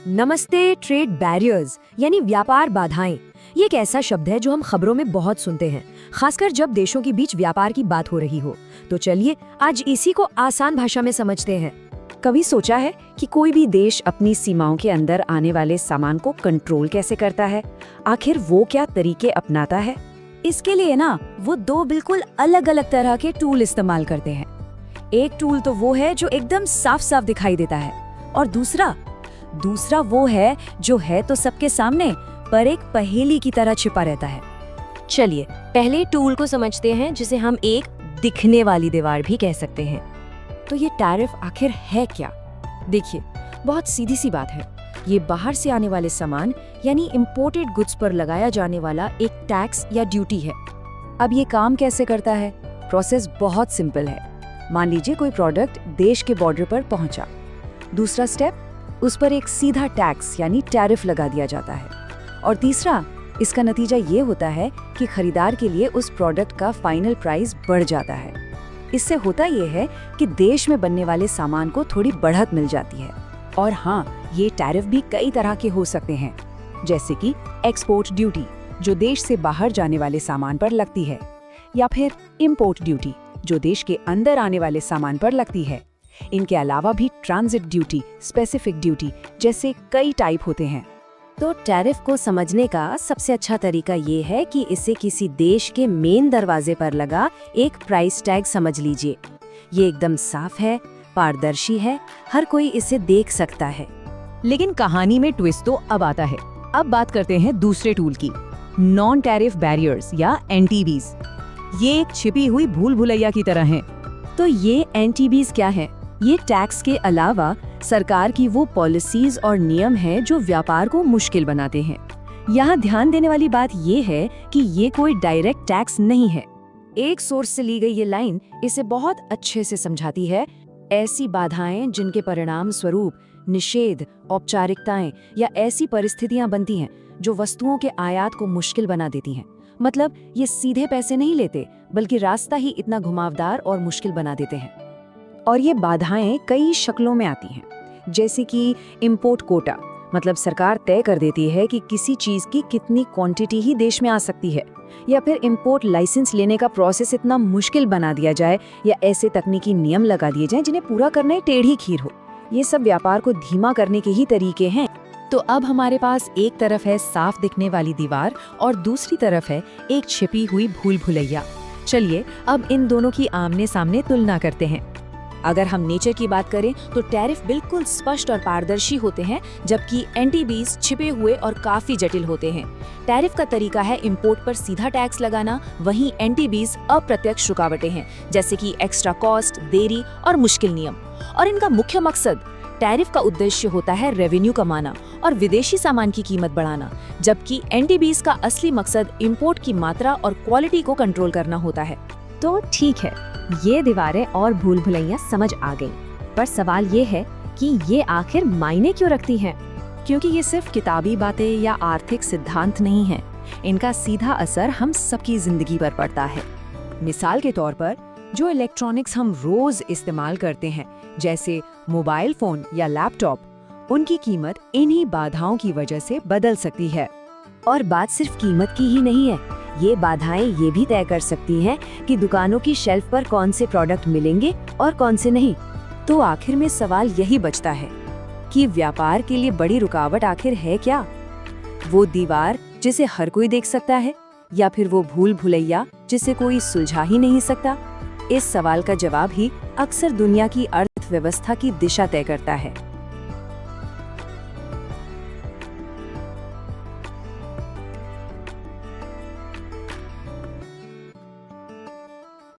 नमस्ते। Trade barriers यानी व्यापार बाधाएं, ये एक ऐसा शब्द है जो हम खबरों में बहुत सुनते हैं, खासकर जब देशों के बीच व्यापार की बात हो रही हो। तो चलिए आज इसी को आसान भाषा में समझते हैं। कभी सोचा है कि कोई भी देश अपनी सीमाओं के अंदर आने वाले सामान को कंट्रोल कैसे करता है? आखिर वो क्या तरीके अपनाता है? इसके लिए ना वो दो बिल्कुल अलग अलग तरह के टूल इस्तेमाल करते हैं। एक टूल तो वो है जो एकदम साफ साफ दिखाई देता है, और दूसरा वो है जो है तो सबके सामने पर एक पहेली की तरह छिपा रहता है। चलिए पहले टूल को समझते हैं, जिसे हम एक दिखने वाली दीवार भी कह सकते हैं। तो ये टैरिफ आखिर है क्या? देखिए, बहुत सीधी सी बात है। ये बाहर से आने वाले सामान यानी इम्पोर्टेड गुड्स पर लगाया जाने वाला एक टैक्स या ड्यूटी है। अब ये काम कैसे करता है? प्रोसेस बहुत सिंपल है। मान लीजिए कोई प्रोडक्ट देश के बॉर्डर पर पहुंचा। दूसरा स्टेप, उस पर एक सीधा टैक्स यानी टैरिफ लगा दिया जाता है। और तीसरा, इसका नतीजा ये होता है कि खरीदार के लिए उस प्रोडक्ट का फाइनल प्राइस बढ़ जाता है। इससे होता ये है कि देश में बनने वाले सामान को थोड़ी बढ़त मिल जाती है। और हाँ, ये टैरिफ भी कई तरह के हो सकते हैं, जैसे कि एक्सपोर्ट ड्यूटी जो देश से बाहर जाने वाले सामान पर लगती है, या फिर इम्पोर्ट ड्यूटी जो देश के अंदर आने वाले सामान पर लगती है। इनके अलावा भी ट्रांजिट ड्यूटी, स्पेसिफिक ड्यूटी जैसे कई टाइप होते हैं। तो टैरिफ को समझने का सबसे अच्छा तरीका ये है कि इसे किसी देश के मेन दरवाजे पर लगा एक प्राइस टैग समझ लीजिए। ये एकदम साफ है, पारदर्शी है, हर कोई इसे देख सकता है। लेकिन कहानी में ट्विस्ट तो अब आता है। अब बात करते हैं दूसरे टूल की, नॉन टैरिफ बैरियर्स या एनटीबीज। ये एक छिपी हुई भूल भुलैया की तरह हैं। तो ये एनटीबीज क्या है? ये टैक्स के अलावा सरकार की वो पॉलिसीज और नियम हैं जो व्यापार को मुश्किल बनाते हैं। यहाँ ध्यान देने वाली बात ये है कि ये कोई डायरेक्ट टैक्स नहीं है। एक सोर्स से ली गई ये लाइन इसे बहुत अच्छे से समझाती है। ऐसी बाधाएं जिनके परिणाम स्वरूप निषेध, औपचारिकताएं या ऐसी परिस्थितियां बनती हैं जो वस्तुओं के आयात को मुश्किल बना देती हैं। मतलब ये सीधे पैसे नहीं लेते, बल्कि रास्ता ही इतना घुमावदार और मुश्किल बना देते हैं। और ये बाधाएं कई शक्लों में आती हैं, जैसे कि इंपोर्ट कोटा, मतलब सरकार तय कर देती है कि किसी चीज की कितनी क्वांटिटी ही देश में आ सकती है, या फिर इंपोर्ट लाइसेंस लेने का प्रोसेस इतना मुश्किल बना दिया जाए, या ऐसे तकनीकी नियम लगा दिए जाएं जिन्हें पूरा करना टेढ़ी खीर हो। ये सब व्यापार को धीमा करने के ही तरीके हैं। तो अब हमारे पास एक तरफ है साफ दिखने वाली दीवार और दूसरी तरफ है एक छिपी हुई भूल भुलैया। चलिए अब इन दोनों की आमने सामने तुलना करते हैं। अगर हम नेचर की बात करें तो टैरिफ बिल्कुल स्पष्ट और पारदर्शी होते हैं, जबकि एनटीबीज छिपे हुए और काफी जटिल होते हैं। टैरिफ का तरीका है इंपोर्ट पर सीधा टैक्स लगाना, वहीं एनटीबीज अप्रत्यक्ष रुकावटें हैं, जैसे कि एक्स्ट्रा कॉस्ट, देरी और मुश्किल नियम। और इनका मुख्य मकसद, टैरिफ का उद्देश्य होता है रेवेन्यू कमाना और विदेशी सामान की कीमत बढ़ाना, जबकि एनटीबीज का असली मकसद इंपोर्ट की मात्रा और क्वालिटी को कंट्रोल करना होता है। तो ठीक है, ये दीवारें और भूल भुलैया समझ आ गई, पर सवाल ये है कि ये आखिर मायने क्यों रखती हैं? क्योंकि ये सिर्फ किताबी बातें या आर्थिक सिद्धांत नहीं है, इनका सीधा असर हम सबकी जिंदगी पर पड़ता है। मिसाल के तौर पर, जो इलेक्ट्रॉनिक्स हम रोज इस्तेमाल करते हैं, जैसे मोबाइल फोन या लैपटॉप, उनकी कीमत इन्हीं बाधाओं की वजह से बदल सकती है। और बात सिर्फ कीमत की ही नहीं है, ये बाधाएं ये भी तय कर सकती हैं कि दुकानों की शेल्फ पर कौन से प्रोडक्ट मिलेंगे और कौन से नहीं। तो आखिर में सवाल यही बचता है कि व्यापार के लिए बड़ी रुकावट आखिर है क्या? वो दीवार जिसे हर कोई देख सकता है, या फिर वो भूल भुलैया जिसे कोई सुलझा ही नहीं सकता? इस सवाल का जवाब ही अक्सर दुनिया की अर्थव्यवस्था की दिशा तय करता है।